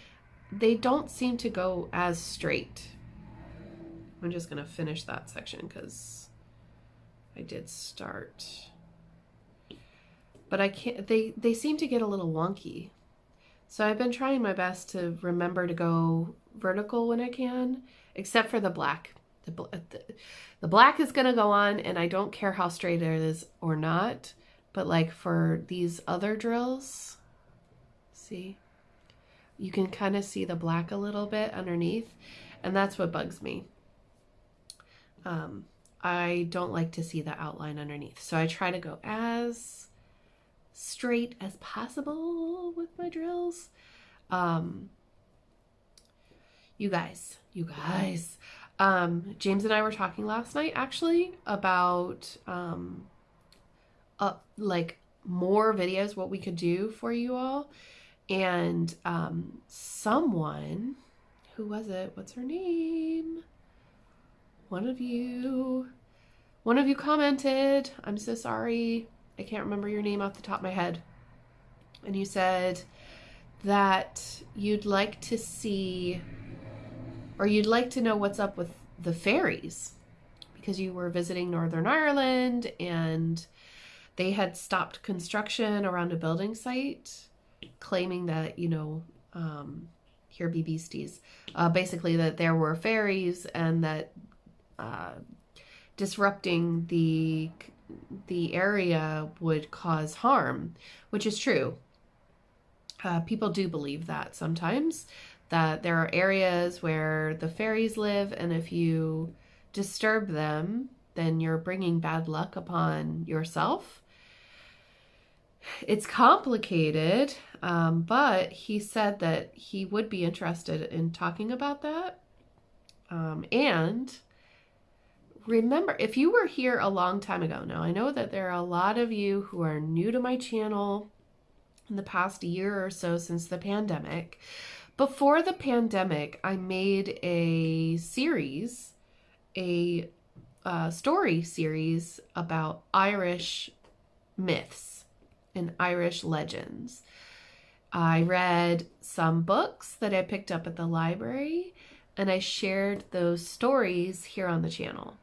they don't seem to go as straight. I'm just gonna finish that section because I did start. But I can't, they seem to get a little wonky. So I've been trying my best to remember to go vertical when I can, except for the black. The black is gonna go on and I don't care how straight it is or not. But like for these other drills, see, you can kind of see the black a little bit underneath, and that's what bugs me. I don't like to see the outline underneath. So I try to go as straight as possible with my drills. You guys, James and I were talking last night actually about like more videos, what we could do for you all. And someone, who was it? What's her name? One of you commented, I'm so sorry, I can't remember your name off the top of my head. And you said that you'd like to see, or you'd like to know what's up with the fairies, because you were visiting Northern Ireland and they had stopped construction around a building site, claiming that, you know, here be beasties, basically that there were fairies and that disrupting the area would cause harm, which is true. People do believe that sometimes, that there are areas where the fairies live, and if you disturb them, then you're bringing bad luck upon yourself. It's complicated, but he said that he would be interested in talking about that. And remember, if you were here a long time ago, now I know that there are a lot of you who are new to my channel in the past year or so since the pandemic. Before the pandemic, I made a series, a story series about Irish myths and Irish legends. I read some books that I picked up at the library, and I shared those stories here on the channel.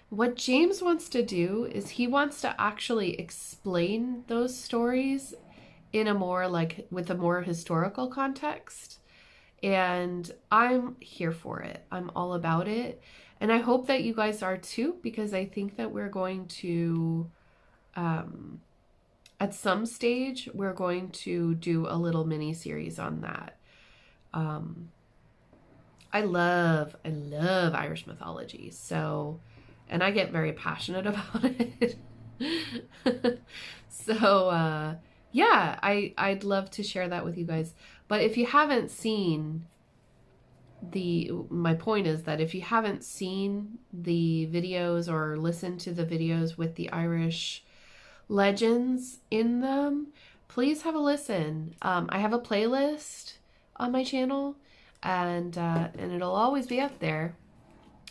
What James wants to do is he wants to actually explain those stories in a more with a more historical context. And I'm here for it. I'm all about it. And I hope that you guys are too, because I think that we're going to, at some stage, we're going to do a little mini series on that. I love Irish mythology. So, and I get very passionate about it. So, yeah, I'd love to share that with you guys. But if you haven't seen my point is that if you haven't seen the videos or listened to the videos with the Irish legends in them, please have a listen. I have a playlist on my channel, and it'll always be up there.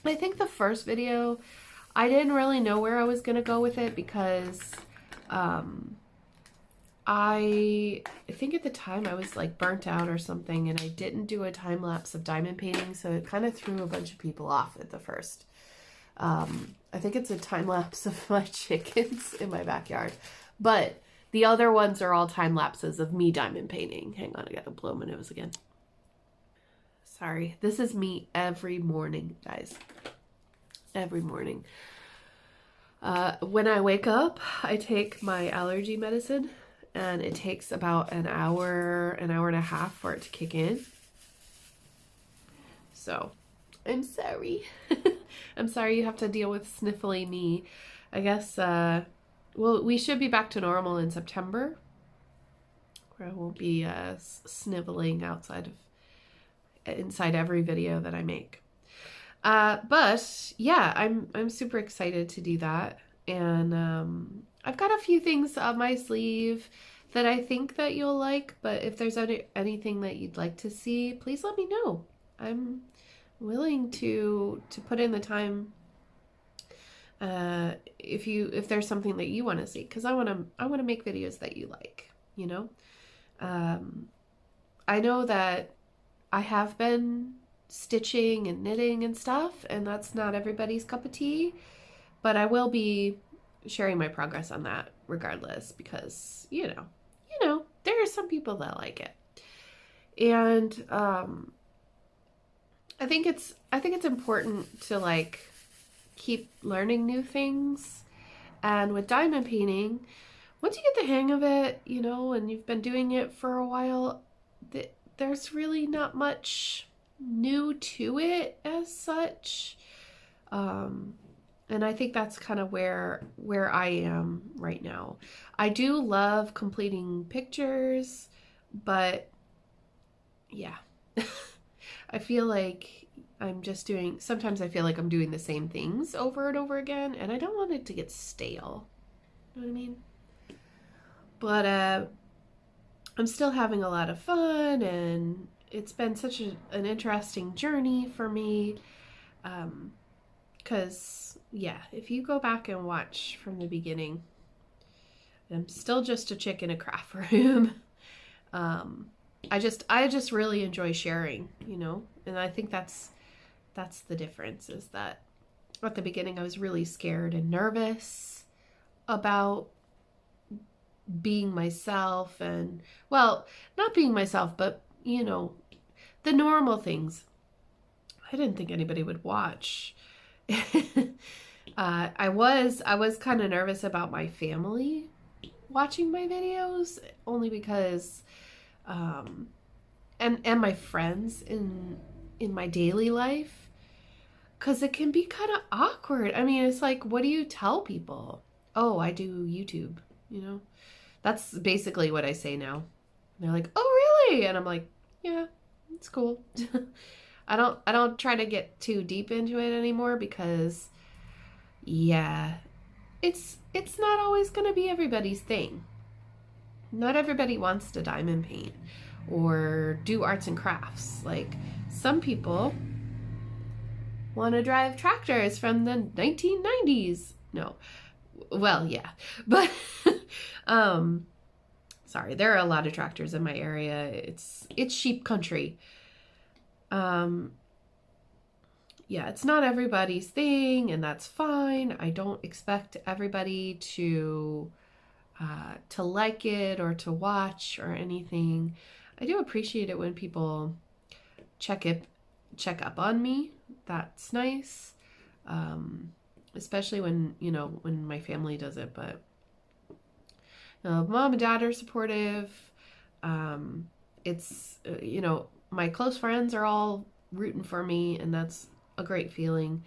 I think the first video, I didn't really know where I was gonna go with it because I think at the time I was like burnt out or something, and I didn't do a time lapse of diamond painting, so it kind of threw a bunch of people off at the first. I think it's a time lapse of my chickens in my backyard, but the other ones are all time lapses of me diamond painting. Hang on, I gotta blow my nose again. Sorry, this is me every morning, guys. Every morning. When I wake up, I take my allergy medicine, and it takes about an hour and a half for it to kick in. So, I'm sorry. I'm sorry you have to deal with sniffly me. I guess, well, we should be back to normal in September, where I won't be sniveling inside every video that I make. But yeah, I'm super excited to do that. And I've got a few things up my sleeve that I think that you'll like, but if there's anything that you'd like to see, please let me know. I'm willing to put in the time if there's something that you want to see, because I want to make videos that you like, you know. I know that I have been stitching and knitting and stuff, and that's not everybody's cup of tea, but I will be sharing my progress on that regardless, because you know there are some people that like it. And I think it's important to like keep learning new things. And with diamond painting, once you get the hang of it, you know, and you've been doing it for a while, there's really not much new to it as such. And I think that's kind of where I am right now. I do love completing pictures, but yeah. I feel like sometimes I feel like I'm doing the same things over and over again, and I don't want it to get stale. You know what I mean? But I'm still having a lot of fun, and it's been such an interesting journey for me. Because, yeah, if you go back and watch from the beginning, I'm still just a chick in a craft room. I just really enjoy sharing, you know, and I think that's the difference, is that at the beginning I was really scared and nervous about being myself, and, well, not being myself, but, you know, the normal things. I didn't think anybody would watch. I was kind of nervous about my family watching my videos, only because and my friends in my daily life, because it can be kind of awkward. I mean, it's like, what do you tell people? Oh, I do YouTube, you know? That's basically what I say now. They're like, oh, really? And I'm like, yeah, it's cool. I don't try to get too deep into it anymore, because yeah, it's not always going to be everybody's thing. Not everybody wants to diamond paint or do arts and crafts. Like, some people want to drive tractors from the 1990s. No. Well, yeah. But sorry, there are a lot of tractors in my area. It's sheep country. Yeah, it's not everybody's thing, and that's fine. I don't expect everybody to like it or to watch or anything. I do appreciate it when people check up on me. That's nice. Especially when, you know, when my family does it, but mom and dad are supportive. It's, you know, my close friends are all rooting for me, and that's a great feeling.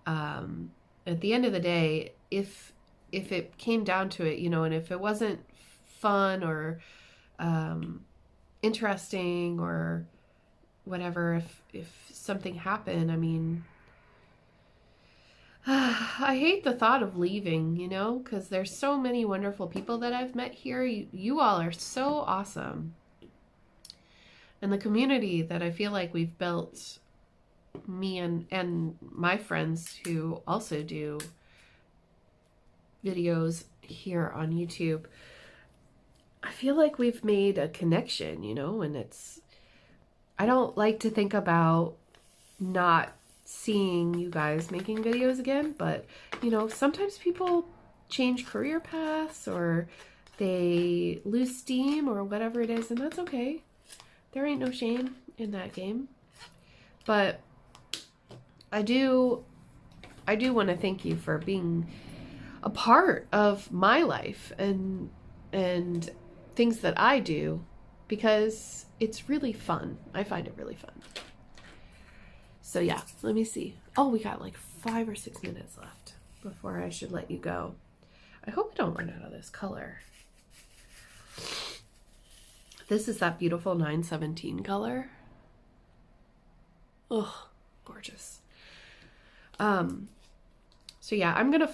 At the end of the day, if it came down to it, you know, and if it wasn't fun or interesting or whatever, if something happened, I mean, I hate the thought of leaving, you know, because there's so many wonderful people that I've met here. You all are so awesome. And the community that I feel like we've built, me and my friends who also do videos here on YouTube, I feel like we've made a connection, you know, and I don't like to think about not seeing you guys making videos again, but you know, sometimes people change career paths or they lose steam or whatever it is, and that's okay. There ain't no shame in that game. But I do want to thank you for being a part of my life and things that I do, because it's really fun. I find it really fun. So yeah, let me see. Oh, we got like 5 or 6 minutes left before I should let you go. I hope I don't run out of this color. This is that beautiful 917 color. Oh, gorgeous. So yeah, I'm gonna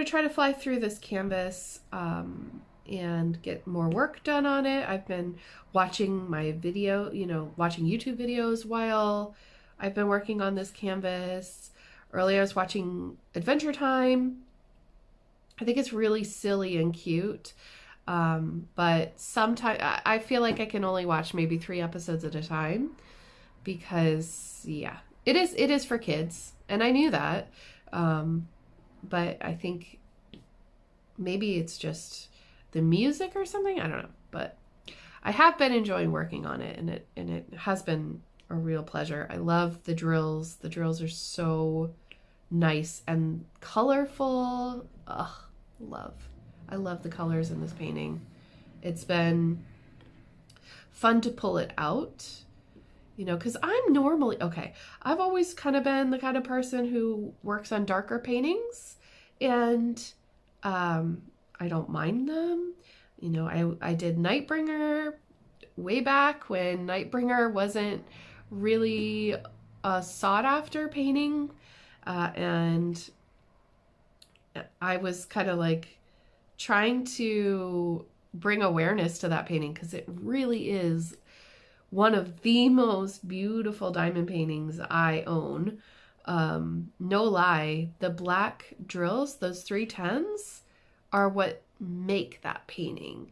try to fly through this canvas and get more work done on it. I've been watching my video, you know, watching YouTube videos while I've been working on this canvas. Earlier I was watching Adventure Time. I think it's really silly and cute. But sometimes I feel like I can only watch maybe 3 episodes at a time because yeah, it is for kids, and I knew that. But I think maybe it's just the music or something. I don't know, but I have been enjoying working on it, and it has been a real pleasure. I love the drills. The drills are so nice and colorful. Ugh, I love the colors in this painting. It's been fun to pull it out, you know, because I'm normally, okay, I've always kind of been the kind of person who works on darker paintings, and I don't mind them. You know, I did Nightbringer way back when Nightbringer wasn't really a sought after painting, and I was kind of like trying to bring awareness to that painting because it really is one of the most beautiful diamond paintings I own. No lie, the black drills, those 310s, are what make that painting.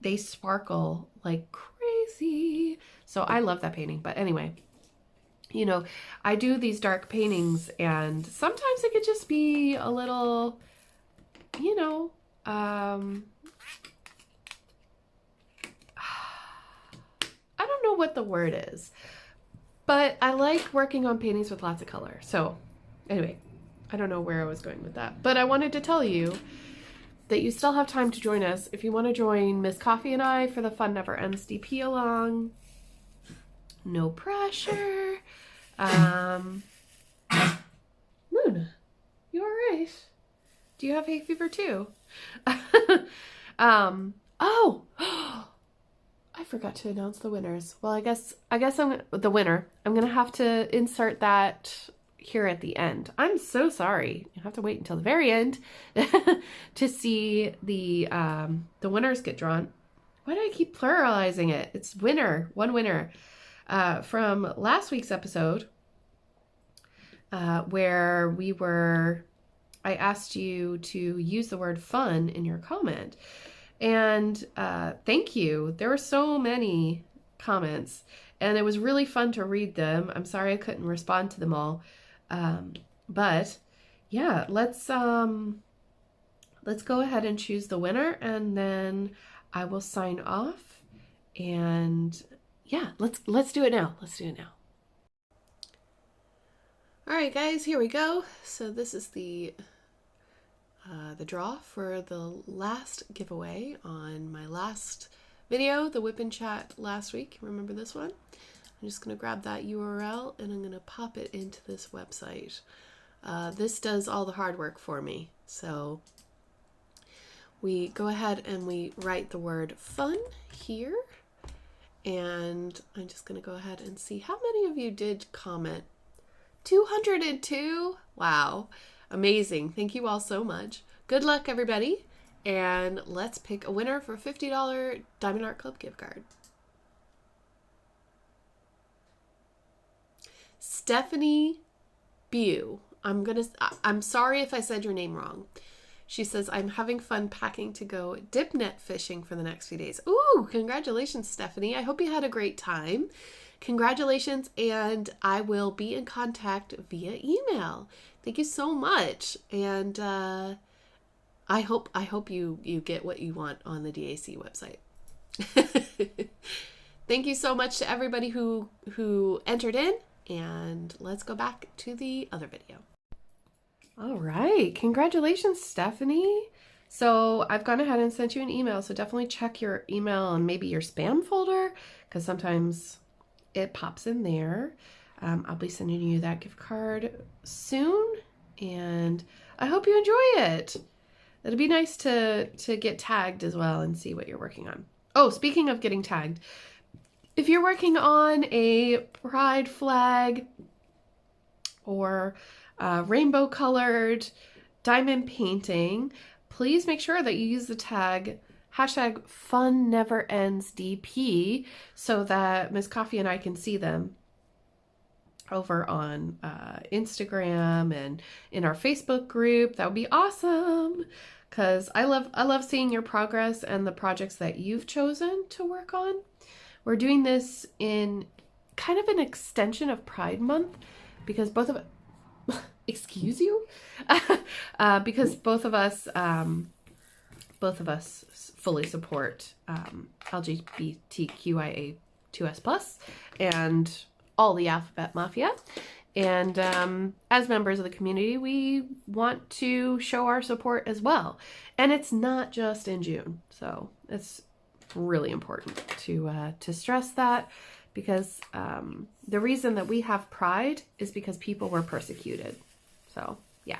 They sparkle like crazy. So I love that painting. But anyway, you know, I do these dark paintings, and sometimes it could just be a little, you know, I don't know what the word is, but I like working on paintings with lots of color. So anyway, I don't know where I was going with that, but I wanted to tell you that you still have time to join us. If you want to join Miss Coffee and I for the Fun Never Ends DP along, no pressure. Moon, you all right? Do you have hay fever too? Oh, I forgot to announce the winners. Well, I guess I'm the winner. I'm gonna have to insert that here at the end. I'm so sorry. You have to wait until the very end to see the winners get drawn. Why do I keep pluralizing it? It's winner, one winner. From last week's episode, where I asked you to use the word fun in your comment. And thank you. There were so many comments, and it was really fun to read them. I'm sorry I couldn't respond to them all. But yeah, let's go ahead and choose the winner, and then I will sign off. And yeah, let's do it now. Let's do it now. All right, guys, here we go. So this is the draw for the last giveaway on my last video, the Wipnchat last week. Remember this one? I'm just going to grab that URL and I'm going to pop it into this website. This does all the hard work for me. So we go ahead and we write the word fun here. And I'm just going to go ahead and see how many of you did comment. 202? Wow. Amazing. Thank you all so much. Good luck, everybody. And let's pick a winner for a $50 Diamond Art Club gift card. Stephanie Bew. I'm sorry if I said your name wrong. She says, I'm having fun packing to go dip net fishing for the next few days. Ooh, congratulations, Stephanie. I hope you had a great time. Congratulations, and I will be in contact via email. Thank you so much. And I hope you get what you want on the DAC website. Thank you so much to everybody who entered in, and let's go back to the other video. All right, congratulations, Stephanie. So I've gone ahead and sent you an email, so definitely check your email and maybe your spam folder, because sometimes it pops in there. I'll be sending you that gift card soon, and I hope you enjoy it. It'd be nice to get tagged as well and see what you're working on. Oh, speaking of getting tagged, if you're working on a pride flag or rainbow colored diamond painting, please make sure that you use the tag #FunNeverEndsDP so that Miss Coffee and I can see them over on Instagram and in our Facebook group. That would be awesome, because I love seeing your progress and the projects that you've chosen to work on. We're doing this in kind of an extension of Pride Month, because both of excuse you, because both of us fully support LGBTQIA2S+ and all the Alphabet Mafia. And as members of the community, we want to show our support as well. And it's not just in June. So it's really important to stress that, because the reason that we have Pride is because people were persecuted. So yeah.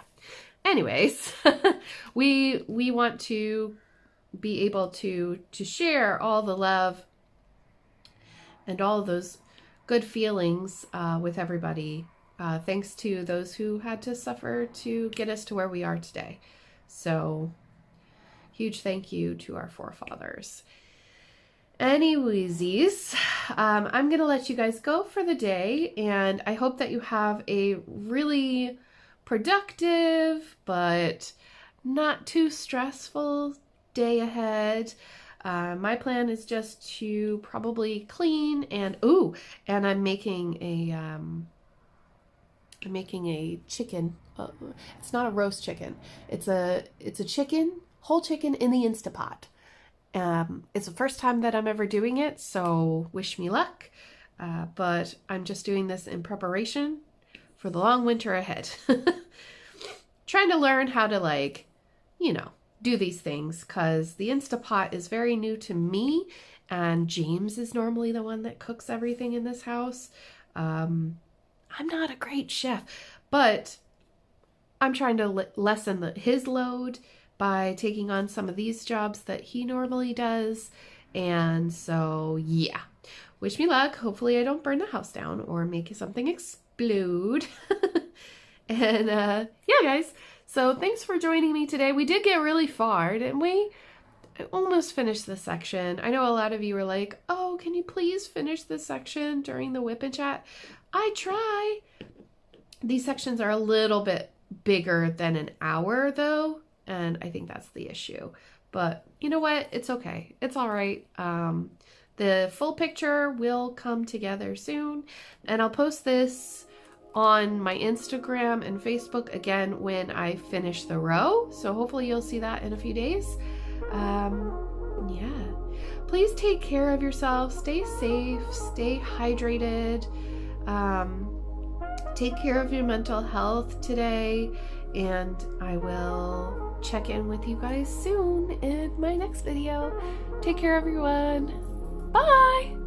Anyways, we want to be able to share all the love and all of those good feelings with everybody, thanks to those who had to suffer to get us to where we are today. So huge thank you to our forefathers. Anyways, I'm gonna let you guys go for the day, and I hope that you have a really productive but not too stressful day ahead. My plan is just to probably clean and I'm making a chicken. It's not a roast chicken. It's a chicken, whole chicken in the Instapot. It's the first time that I'm ever doing it, so wish me luck. But I'm just doing this in preparation for the long winter ahead. Trying to learn how to, do these things, because the Instapot is very new to me, and James is normally the one that cooks everything in this house. I'm not a great chef, but I'm trying to lessen his load by taking on some of these jobs that he normally does. And so, yeah, wish me luck. Hopefully I don't burn the house down or make something explode. And yeah, guys, so thanks for joining me today. We did get really far, didn't we? I almost finished this section. I know a lot of you were like, oh, can you please finish this section during the Wipnchat? I try. These sections are a little bit bigger than an hour, though, and I think that's the issue. But you know what? It's okay. It's all right. The full picture will come together soon, and I'll post this on my Instagram and Facebook again when I finish the row. So hopefully you'll see that in a few days. Yeah. Please take care of yourself. Stay safe. Stay hydrated. Take care of your mental health today. And I will check in with you guys soon in my next video. Take care, everyone. Bye!